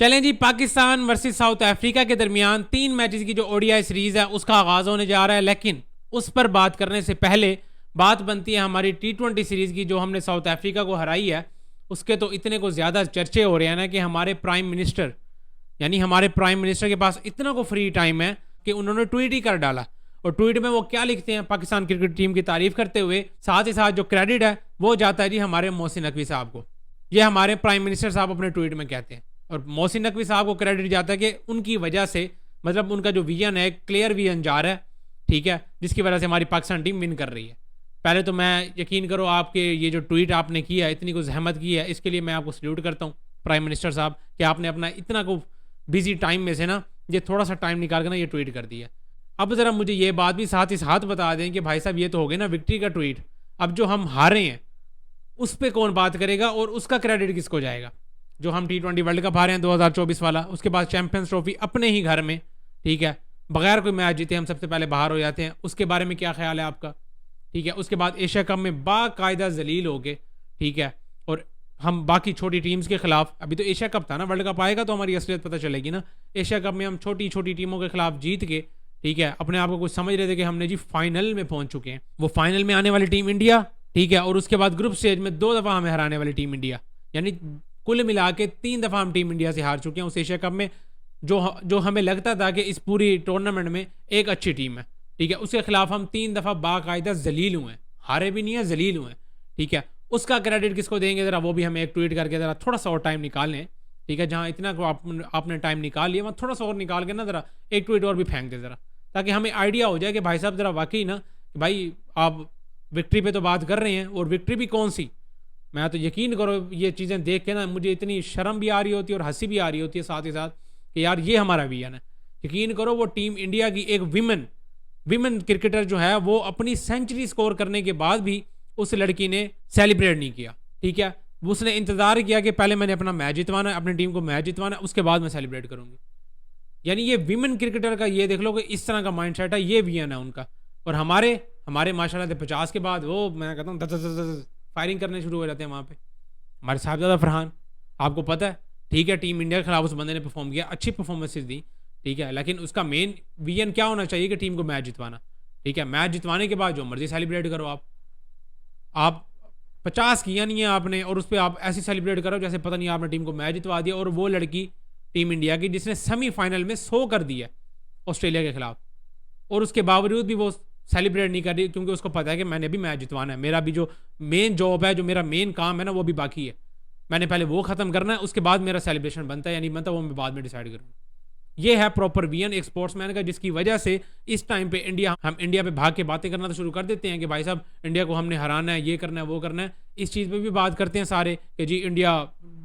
चलें जी, Pakistan versus south Africa के दरमियान 3 मैचेस की जो ओडीआई सीरीज है उसका आगाज होने जा रहा है। लेकिन उस पर बात करने से पहले बात बनती है हमारी T20 सीरीज की, जो हमने साउथ अफ्रीका को हराई है। उसके तो इतने को ज्यादा चर्चे हो रहे हैं ना कि हमारे प्राइम मिनिस्टर के पास इतना को फ्री टाइम है कि उन्होंने ट्वीट ही कर डाला। और ट्वीट में वो क्या लिखते हैं, पाकिस्तान क्रिकेट टीम की तारीफ करते हुए, साथ ही साथ जो क्रेडिट है वो जाता है जी हमारे मोहसिन नकवी साहब को। ये हमारे प्राइम मिनिस्टर साहब अपने ट्वीट में कहते हैं। और मोहसिन नकवी साहब को क्रेडिट जाता है कि उनकी वजह से, मतलब उनका जो विजन है, क्लियर विजन जा रहा है, ठीक है, जिसकी वजह से हमारी पाकिस्तान टीम विन कर रही है। पहले तो मैं, यकीन करो, आपके ये जो ट्वीट आपने किया है, इतनी को जहमत की है, इसके लिए मैं आपको सल्यूट करता हूँ प्राइम मिनिस्टर साहब, कि आपने अपना इतना को बिजी टाइम में से ना ये थोड़ा सा टाइम निकाल कर ना ये ट्वीट कर दिया। अब ज़रा मुझे ये बात भी साथ ही साथ बता दें कि भाई साहब ये तो हो गए ना विक्ट्री का ट्वीट, अब जो हम हारे हैं उस पर कौन बात करेगा और उसका क्रेडिट किसको जाएगा? जो हम T20 वर्ल्ड कप हारे हैं 2024 वाला, उसके बाद चैंपियंस ट्रॉफी अपने ही घर में, ठीक है, बगैर कोई मैच जीते हम सबसे पहले बाहर हो जाते हैं, उसके बारे में क्या ख्याल है आपका? ठीक है, उसके बाद एशिया कप में बाकायदा जलील हो गए, ठीक है, और हम बाकी छोटी टीम्स के खिलाफ, अभी तो एशिया कप था ना, वर्ल्ड कप आएगा तो हमारी असलियत पता चलेगी ना। एशिया कप में हम छोटी छोटी टीमों के खिलाफ जीत के, ठीक है, अपने आप को कुछ समझ रहे थे कि हमने जी फाइनल में पहुंच चुके हैं। वो फाइनल में आने वाली टीम इंडिया, ठीक है, और उसके बाद ग्रुप स्टेज में 2 दफा हमें हराने वाली टीम इंडिया, यानी कुल मिला के 3 दफा हम टीम इंडिया से हार चुके हैं उस एशिया कप में, जो हमें लगता था कि इस पूरी टूर्नामेंट में एक अच्छी टीम है, ठीक है, उसके खिलाफ हम 3 दफा बाकायदा जलील हुए, हारे भी नहीं है, जलील हुए, ठीक है। उसका क्रेडिट किसको देंगे? जरा वो भी हमें एक ट्वीट करके जरा थोड़ा सा और टाइम निकाल लें, ठीक है, जहां इतना को आपने टाइम निकाल लिया, वहां थोड़ा सा और निकाल के ना जरा एक ट्वीट और भी फेंक दे जरा, ताकि हमें आइडिया हो जाए कि भाई साहब जरा वाकई ना, भाई आप विक्ट्री पे तो बात कर रहे हैं, और विक्ट्री भी कौन सी। मैं तो यकीन करो ये चीज़ें देख के ना मुझे इतनी शर्म भी आ रही होती है और हंसी भी आ रही होती है साथ ही साथ, कि यार ये हमारा विजन है। यकीन करो वो टीम इंडिया की एक विमेन क्रिकेटर जो है, वो अपनी सेंचुरी स्कोर करने के बाद भी उस लड़की ने सेलिब्रेट नहीं किया, ठीक है, उसने इंतजार किया कि पहले मैंने अपना मैच जितवाना है, अपनी टीम को मैच जितवाना है, उसके बाद मैं सेलिब्रेट करूंगी। यानी ये विमेन क्रिकेटर का ये देख लो कि इस तरह का माइंडसेट है, ये विजन है उनका। और हमारे माशाल्लाह से 50 के बाद वो, मैं कहता हूँ, फायरिंग करने शुरू हो जाते हैं वहाँ पे। हमारे साहबजादा फरहान, आपको पता है, ठीक है, टीम इंडिया के खिलाफ उस बंदे ने परफॉर्म किया, अच्छी परफॉर्मेंसेज दी, ठीक है, लेकिन उसका मेन विजन क्या होना चाहिए कि टीम को मैच जितवाना, ठीक है। मैच जितवाने के बाद जो मर्जी सेलिब्रेट करो आप 50 किया नहीं है आपने, और उस पर आप ऐसे सेलिब्रेट करो जैसे पता नहीं आपने टीम को मैच जितवा दिया। और वो लड़की टीम इंडिया की जिसने सेमीफाइनल में 100 कर दिया ऑस्ट्रेलिया के खिलाफ, और उसके बावजूद भी वो सेलिब्रेट नहीं कर रही, क्योंकि उसको पता है कि मैंने भी मैच जितवाना है, मेरा भी जो मेन जॉब है, जो मेरा मेन काम है ना, वो भी बाकी है, मैंने पहले वो खत्म करना है, उसके बाद मेरा सेलिब्रेशन बनता है या नहीं बनता वो मैं बाद में डिसाइड करूँगा। ये है प्रॉपर विजन एक स्पोर्ट्समैन का, जिसकी वजह से इस टाइम पे हम इंडिया पे भाग के बातें करना तो शुरू कर देते हैं कि भाई साहब इंडिया को हमने हराना है, ये करना है, वो करना है। इस चीज़ पे भी बात करते हैं सारे कि जी इंडिया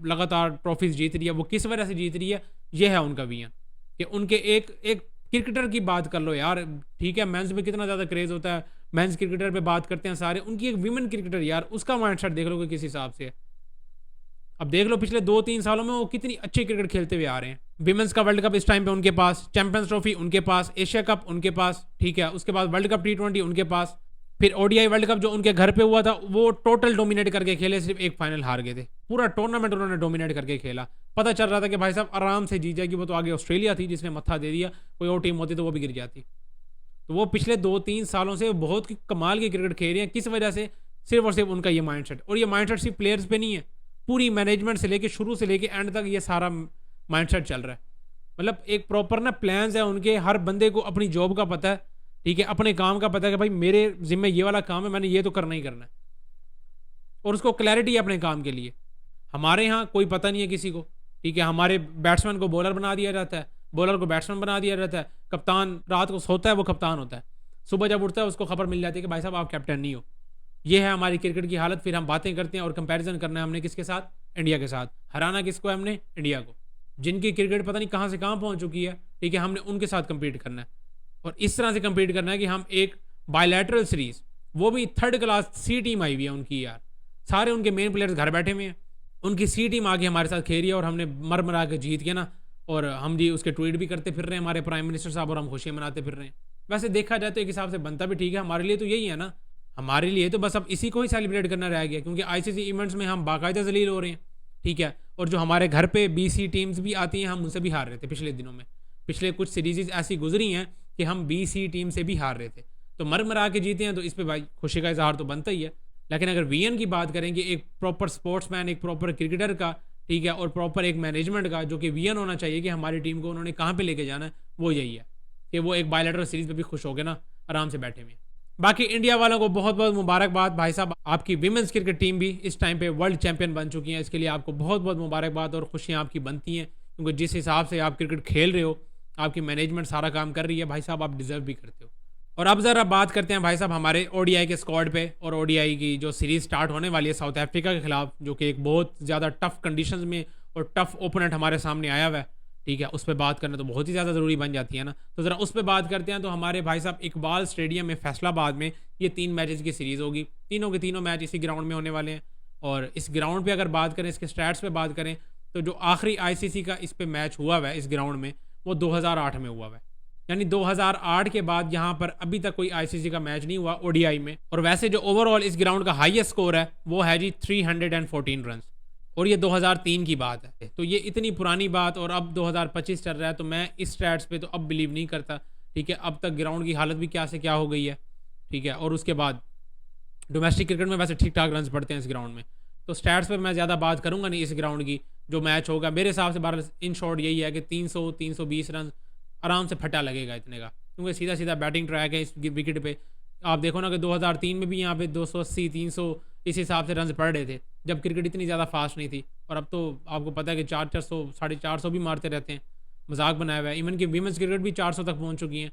लगातार ट्रॉफीज जीत रही है, वो किस वजह से जीत रही है। ये है उनका विजन कि उनके एक क्रिकेटर की बात कर लो यार, ठीक है, मेंस में कितना ज़्यादा क्रेज होता है, मेंस क्रिकेटर पे बात करते हैं सारे, उनकी एक विमेन क्रिकेटर यार, उसका माइंडसेट देख लो कि किस हिसाब से है। अब देख लो पिछले 2-3 सालों में वो कितनी अच्छी क्रिकेट खेलते हुए आ रहे हैं। विमेंस का वर्ल्ड कप इस टाइम पे उनके पास, चैंपियंस ट्रॉफी उनके पास, एशिया कप उनके पास, ठीक है, उसके बाद वर्ल्ड कप T20 उनके पास, फिर ओडीआई वर्ल्ड कप जो उनके घर पे हुआ था वो टोटल डोमिनेट करके खेले, सिर्फ एक फाइनल हार गए थे, पूरा टूर्नामेंट उन्होंने डोमिनेट करके खेला। पता चल रहा था कि भाई साहब आराम से जीत जाएगी, वो तो आगे ऑस्ट्रेलिया थी जिसने मत्था दे दिया, कोई और टीम होती तो वो भी गिर जाती। तो वो पिछले 2-3 सालों से बहुत कमाल की क्रिकेट खेल रहे हैं, किस वजह से? सिर्फ और सिर्फ उनका ये माइंडसेट। और ये माइंडसेट सिर्फ प्लेयर्स पे नहीं है, पूरी मैनेजमेंट से लेके शुरू से लेके एंड तक ये सारा माइंडसेट चल रहा है। मतलब एक प्रॉपर ना प्लान्स है उनके, हर बंदे को अपनी जॉब का पता है, ठीक है, अपने काम का पता है कि भाई मेरे जिम्मे ये वाला काम है, मैंने ये तो करना ही करना है, और उसको क्लैरिटी है अपने काम के लिए। हमारे यहाँ कोई पता नहीं है किसी को, ठीक है, हमारे बैट्समैन को बॉलर बना दिया जाता है, बॉलर को बैट्समैन बना दिया जाता है, कप्तान रात को सोता है वो कप्तान होता है, सुबह जब उठता है उसको खबर मिल जाती है कि भाई साहब आप कैप्टन नहीं हो। ये है हमारी क्रिकेट की हालत। फिर हम बातें करते हैं और कंपैरिजन करना है हमने किसके साथ? इंडिया के साथ। हराना किसको है हमने? इंडिया को, जिनकी क्रिकेट पता नहीं कहाँ से कहाँ पहुँच चुकी है, ठीक है, हमने उनके साथ कम्पीट करना है। और इस तरह से कम्पीट करना है कि हम एक बायलैटरल सीरीज, वो भी 3rd क्लास सी टीम आई हुई है उनकी यार, सारे उनके मेन प्लेयर्स घर बैठे हुए हैं, उनकी सी टीम आके हमारे साथ खेल रही है, और हमने मर मरा के जीत के ना, और हम जी उसके ट्वीट भी करते फिर रहे हैं हमारे प्राइम मिनिस्टर साहब, और हम खुशियाँ मनाते फिर रहे हैं। वैसे देखा जाए तो एक हिसाब से बनता भी ठीक है, हमारे लिए तो यही है ना, हमारे लिए तो बस अब इसी को ही सेलिब्रेट करना रह गया, क्योंकि आईसीसी इवेंट्स में हम बाकायदा जलील हो रहे हैं, ठीक है, और जो हमारे घर पे BC टीम्स भी आती हैं हम उनसे भी हार रहे थे पिछले दिनों में। पिछले कुछ सीरीज़ ऐसी गुजरी हैं कि हम BC टीम से भी हार रहे थे, तो मर मरा के जीते हैं, तो इस पर भाई खुशी का इजहार तो बनता ही है। लेकिन अगर VN की बात करेंगे, एक प्रॉपर स्पोर्ट्समैन, एक प्रॉपर क्रिकेटर का, ठीक है, और प्रॉपर एक मैनेजमेंट का, जो कि VN होना चाहिए कि हमारी टीम को उन्होंने कहाँ पे लेके जाना है, वो यही है कि वो एक बायलैटरल सीरीज पे भी खुश हो गए ना, आराम से बैठे हुए। बाकी इंडिया वालों को बहुत बहुत मुबारकबाद भाई साहब, आपकी विमेंस क्रिकेट टीम भी इस टाइम पे वर्ल्ड चैंपियन बन चुकी है। इसके लिए आपको बहुत बहुत मुबारकबाद और खुशियाँ आपकी बनती हैं, क्योंकि जिस हिसाब से आप क्रिकेट खेल रहे हो, आपकी मैनेजमेंट सारा काम कर रही है भाई साहब, आप डिजर्व भी करते हो। और अब ज़रा बात करते हैं भाई साहब हमारे ODI के स्क्वाड पे, और ODI की जो सीरीज़ स्टार्ट होने वाली है साउथ अफ्रीका के खिलाफ, जो कि एक बहुत ज़्यादा टफ कंडीशंस में और टफ ओपोनेंट हमारे सामने आया हुआ है, ठीक है, उस पर बात करना तो बहुत ही ज़्यादा ज़रूरी बन जाती है ना। तो ज़रा उस पर बात करते हैं। तो हमारे भाई साहब इकबाल स्टेडियम में फैसलाबाद में ये 3 मैचेस की सीरीज़ होगी, तीनों के तीनों मैच इसी ग्राउंड में होने वाले हैं। और इस ग्राउंड पे अगर बात करें, इसके स्टैट्स पे बात करें, तो जो आखिरी ICC का इस पे मैच हुआ हुआ है इस ग्राउंड में, वो 2008 में हुआ हुआ है। यानी 2008 के बाद यहाँ पर अभी तक कोई ICC का मैच नहीं हुआ ODI में। और वैसे जो ओवरऑल इस ग्राउंड का हाईएस्ट स्कोर है वो है जी 314 रन, और ये 2003 की बात है। तो ये इतनी पुरानी बात, और अब 2025 चल रहा है, तो मैं इस स्टैट्स पे तो अब बिलीव नहीं करता, ठीक है। अब तक ग्राउंड की हालत भी क्या से क्या हो गई है, ठीक है। और उसके बाद डोमेस्टिक क्रिकेट में वैसे ठीक ठाक रन पड़ते हैं इस ग्राउंड में, तो स्टैट्स पर मैं ज़्यादा बात करूँगा नहीं। इस ग्राउंड की जो मैच होगा मेरे हिसाब से बार इन शॉर्ट यही है कि 300-320 रन आराम से फटा लगेगा इतने का, क्योंकि सीधा सीधा बैटिंग ट्रैक है इस विकेट पे। आप देखो ना कि 2003 में भी यहाँ पे 280-300 इस हिसाब से रन पड़ रहे थे, जब क्रिकेट इतनी ज़्यादा फास्ट नहीं थी। और अब तो आपको पता है कि 400 450 भी मारते रहते हैं, मजाक बनाया हुआ है। इवन कि वीमेंस क्रिकेट भी 400 तक पहुँच चुकी हैं,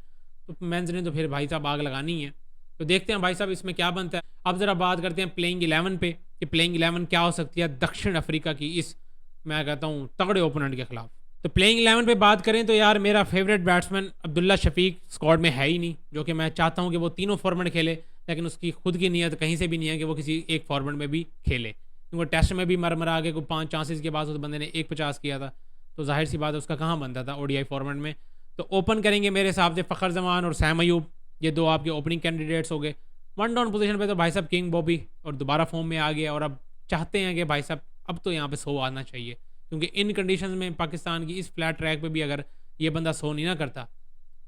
तो मेंस ने तो फिर भाई साहब आग लगानी है। तो देखते हैं भाई साहब इसमें क्या बनता है। अब ज़रा बात करते हैं प्लेइंग 11 पे, कि प्लेइंग 11 क्या हो सकती है दक्षिण अफ्रीका की इस, मैं कहता हूँ, तगड़े ओपोनेंट के खिलाफ। तो प्लेइंग 11 पे बात करें तो यार मेरा favourite batsman Abdullah Shafique squad में है ही नहीं, जो कि मैं चाहता हूँ कि वो तीनों फॉर्मेट खेले, लेकिन उसकी खुद की नीयत कहीं से भी नहीं है कि वो किसी एक फॉर्मेट में भी खेले, क्योंकि टेस्ट में भी मर के कोई 5 चांसेस के बाद उस बंदे ने 150 किया था, तो जाहिर सी बात है उसका कहाँ बनता था ODI फॉर्मेट में। तो ओपन करेंगे मेरे हिसाब से फ़खर जमान और सैम अयूब, ये दो आपके ओपनिंग कैंडिडेट्स हो गए। वन डाउन पोजीशन पे तो भाई साहब किंग बॉबी और दोबारा फॉर्म में आ गया, और अब चाहते हैं कि भाई साहब अब तो यहाँ पे 100 आना चाहिए, क्योंकि इन कंडीशंस में पाकिस्तान की इस फ्लैट ट्रैक पे भी अगर ये बंदा 100 नहीं ना करता,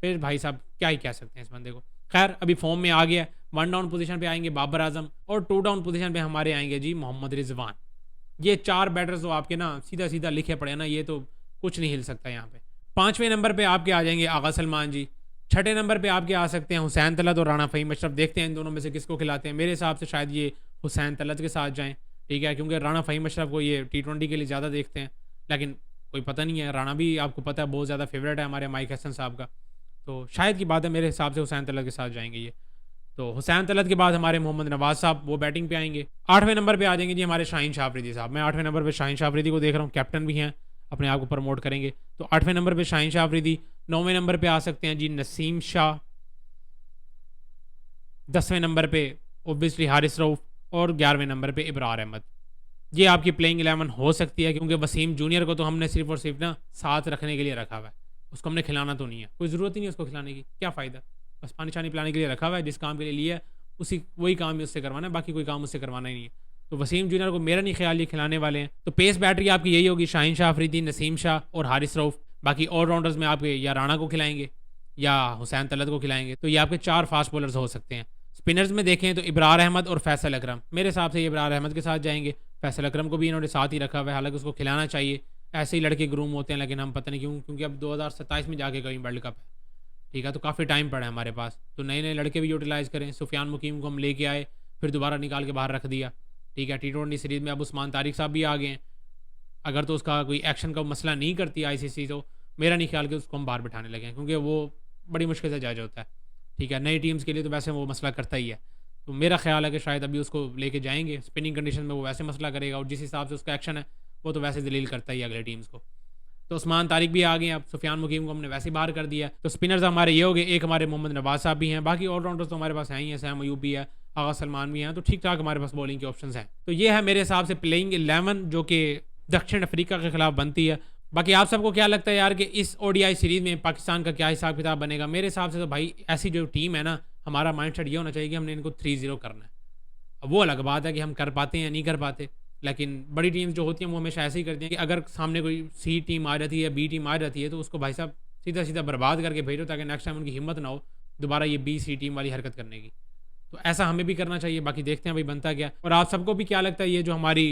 फिर भाई साहब क्या ही कह सकते हैं इस बंदे को। खैर अभी फॉर्म में आ गया। वन डाउन पोजीशन पे आएंगे बाबर आजम, और 2 डाउन पोजीशन पे हमारे आएंगे जी मोहम्मद रिजवान। ये 4 बैटर्स तो आपके ना सीधा सीधा लिखे पड़े ना, ये तो कुछ नहीं हिल सकता यहाँ पे। 5वें नंबर पे आपके आ जाएंगे आगा सलमान जी। 6ठे नंबर पे आपके आ सकते हैं हुसैन तलत और राना फ़हीम अशरफ। देखते हैं इन दोनों में से किसको खिलाते हैं। मेरे हिसाब से शायद ये हुसैन तलत के साथ जाएँ, ठीक है, क्योंकि राना फ़हीम अशरफ को ये T20 के लिए ज़्यादा देखते हैं, लेकिन कोई पता नहीं है। राना भी आपको पता है बहुत ज़्यादा फेवरेट है हमारे माइक हसन साहब का, तो शायद की बात है मेरे हिसाब से हुसैन तलत के साथ जाएंगे ये। तो हुसैन तलत के बाद हमारे मोहम्मद नवाज साहब, वो बैटिंग पे आएंगे। 8वें नंबर पे आ जाएंगे जी हमारे शाहीन शाह अफरीदी साहब। मैं 8वें नंबर पे शाहीन शाह अफरीदी को देख रहा हूँ, कैप्टन भी हैं, अपने आप को प्रमोट करेंगे। तो 8वें नंबर पे शाहीन शाह अफरीदी। 9वें नंबर पे आ सकते हैं जी नसीम शाह। 10वें नंबर पे ओब्वियसली हारिस रऊफ, और 11वें नंबर पे इब्रार अहमद। ये आपकी प्लेइंग 11 हो सकती है, क्योंकि वसीम जूनियर को तो हमने सिर्फ और सिर्फ ना साथ रखने के लिए रखा हुआ है, उसको हमने खिलाना तो नहीं है, कोई ज़रूरत ही नहीं उसको खिलाने की, क्या फ़ायदा। बस पानी छानी पिलाने के लिए रखा हुआ है, जिस काम के लिए लिया है उसी वही काम ही उससे करवाना है, बाकी कोई काम उससे करवाना ही नहीं है। तो वसीम जूनियर को मेरा नहीं ख्याल ये खिलाने वाले हैं। तो पेस बैटरी आपकी यही होगी, शाहीन शाह अफरीदी, नसीम शाह और हारिस रऊफ। बाकी ऑलराउंडर्स में आपके या राणा को खिलाएंगे या हुसैन तलत को खिलाएंगे। तो ये आपके 4 फास्ट बॉलर्स हो सकते हैं। स्पिनर्स में देखें तो इब्रार अहमद और फैसल अकरम, मेरे हिसाब से ये इब्रार अहमद के साथ जाएंगे। फैसल अकरम को भी इन्होंने साथ ही रखा हुआ है, हालांकि उसको खिलाना चाहिए, ऐसे ही लड़के ग्रूम होते हैं, लेकिन हम पता नहीं क्यों, क्योंकि अब 2027 में जाके कहीं वर्ल्ड कप है, ठीक है, तो काफ़ी टाइम पड़ा है हमारे पास। तो नए नए लड़के भी यूटिलाइज़ करें। सुफियान मुकीम को हम लेके आए, फिर दोबारा निकाल के बाहर रख दिया, ठीक है। T20 सीरीज़ में अब उस्मान तारिक साहब भी आ गए हैं। अगर तो उसका कोई एक्शन का मसला नहीं करती ICC, तो मेरा नहीं ख्याल कि उसको हम बाहर बिठाने लगे हैं, क्योंकि वो बड़ी मुश्किल से जज होता है, ठीक है। नई टीम्स के लिए तो वैसे वो मसला करता ही है, तो मेरा ख्याल है कि शायद अभी उसको लेके जाएंगे। स्पिनिंग कंडीशन में वो वैसे मसला करेगा, और जिस हिसाब से उसका एक्शन है वो तो वैसे दलील करता ही है अगले टीम्स को। तो उस्मान तारिक भी आ गए, अब सुफियान मुकीम को हमने वैसे ही बाहर कर दिया। तो स्पिनर्स हमारे ये हो गए, एक हमारे मोहम्मद नवाज साहब भी हैं, बाकी ऑलराउंडर्स तो हमारे पास हैं ही हैं, सैम अयूब भी है, आगा सलमान भी हैं, तो ठीक ठाक हमारे पास बॉलिंग के ऑप्शन हैं। तो ये है मेरे हिसाब से प्लेइंग 11 जो कि दक्षिण अफ्रीका के खिलाफ बनती है। बाकी आप सबको क्या लगता है यार कि इस ODI सीरीज़ में पाकिस्तान का क्या हिसाब किताब बनेगा? मेरे हिसाब से तो भाई ऐसी जो टीम है ना, हमारा माइंड सेट ये होना चाहिए कि हमने इनको 3-0 करना है। अब वो अलग बात है कि हम कर पाते हैं या नहीं कर पाते, लेकिन बड़ी टीम्स जो होती हैं वो हमेशा ऐसे ही करती हैं कि अगर सामने कोई सी टीम आ जाती है या बी टीम आ जाती है तो उसको भाई साहब सीधा सीधा बर्बाद करके भेजो, ताकि नेक्स्ट टाइम उनकी हिम्मत ना हो दोबारा ये बी सी टीम वाली हरकत करने की। तो ऐसा हमें भी करना चाहिए। बाकी देखते हैं भाई बनता क्या। और आप सबको भी क्या लगता है ये जो हमारी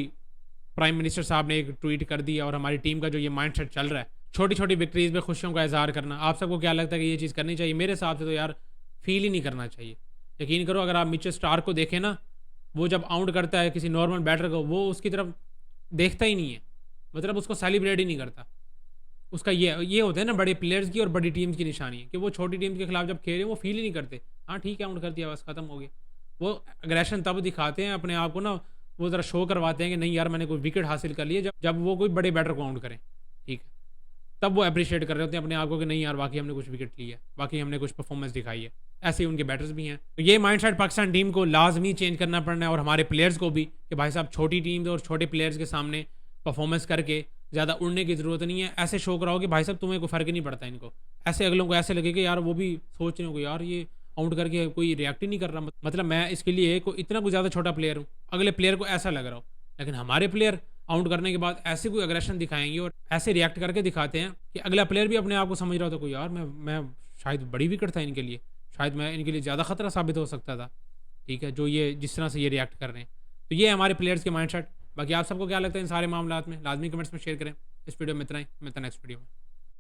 प्राइम मिनिस्टर साहब ने एक ट्वीट कर दिया और हमारी टीम का जो ये माइंडसेट चल रहा है छोटी छोटी विक्ट्रीज में खुशियों का इजहार करना, आप सबको क्या लगता है कि ये चीज़ करनी चाहिए? मेरे हिसाब से तो यार फील ही नहीं करना चाहिए। यकीन करो, अगर आप मिचेल स्टार्क को देखें ना, वो जब आउट करता है किसी नॉर्मल बैटर को, वो उसकी तरफ देखता ही नहीं है, मतलब उसको सेलिब्रेट ही नहीं करता। उसका ये होता है ना बड़े प्लेयर्स की और बड़ी टीम्स की निशानी है कि वो छोटी टीम के खिलाफ जब खेले वो फील ही नहीं करते। हाँ ठीक है, आउट कर दिया बस खत्म हो गया। वो अग्रेशन तब दिखाते हैं अपने आप को ना, वो ज़रा शो करवाते हैं कि नहीं यार मैंने कोई विकेट हासिल कर लिया, जब वो कोई बड़े बैटर को आउट करें, ठीक है, तब वो अप्रिशिएट कर रहे होते हैं अपने आप को कि नहीं यार वाकई हमने कुछ विकेट लिया है, वाकई हमने कुछ परफॉर्मेंस दिखाई है। ऐसे ही उनके बैटर्स भी हैं। तो ये माइंडसेट पाकिस्तान टीम को लाजमी चेंज करना पड़ना है और हमारे प्लेयर्स को भी कि भाई साहब छोटी टीम और छोटे प्लेयर्स के सामने परफॉर्मेंस करके ज़्यादा उड़ने की ज़रूरत नहीं है। ऐसे शो कराओ कि भाई साहब तुम्हें कोई फ़र्क ही नहीं पड़ता इनको। ऐसे अगलों को ऐसे लगे कि यार वो भी सोच रहे हो कि यार ये आउट करके कोई रिएक्ट ही नहीं कर रहा, मतलब मैं इसके लिए कोई इतना कोई ज़्यादा छोटा प्लेयर हूँ, अगले प्लेयर को ऐसा लग रहा हो। लेकिन हमारे प्लेयर आउट करने के बाद ऐसे कोई अग्रेशन दिखाएंगे और ऐसे रिएक्ट करके दिखाते हैं कि अगला प्लेयर भी अपने आप को समझ रहा होता कोई यार मैं शायद बड़ी विकेट था इनके लिए, शायद मैं इनके लिए ज़्यादा खतरा साबित हो सकता था, ठीक है, जो ये जिस तरह से ये रिएक्ट कर रहे हैं। तो ये हमारे प्लेयर्स के माइंडसेट। बाकी आप सबको क्या लगता है इन सारे मामलात में, लाजमी कमेंट्स में शेयर करें। इस वीडियो में इतना ही, मिलता है नेक्स्ट वीडियो में।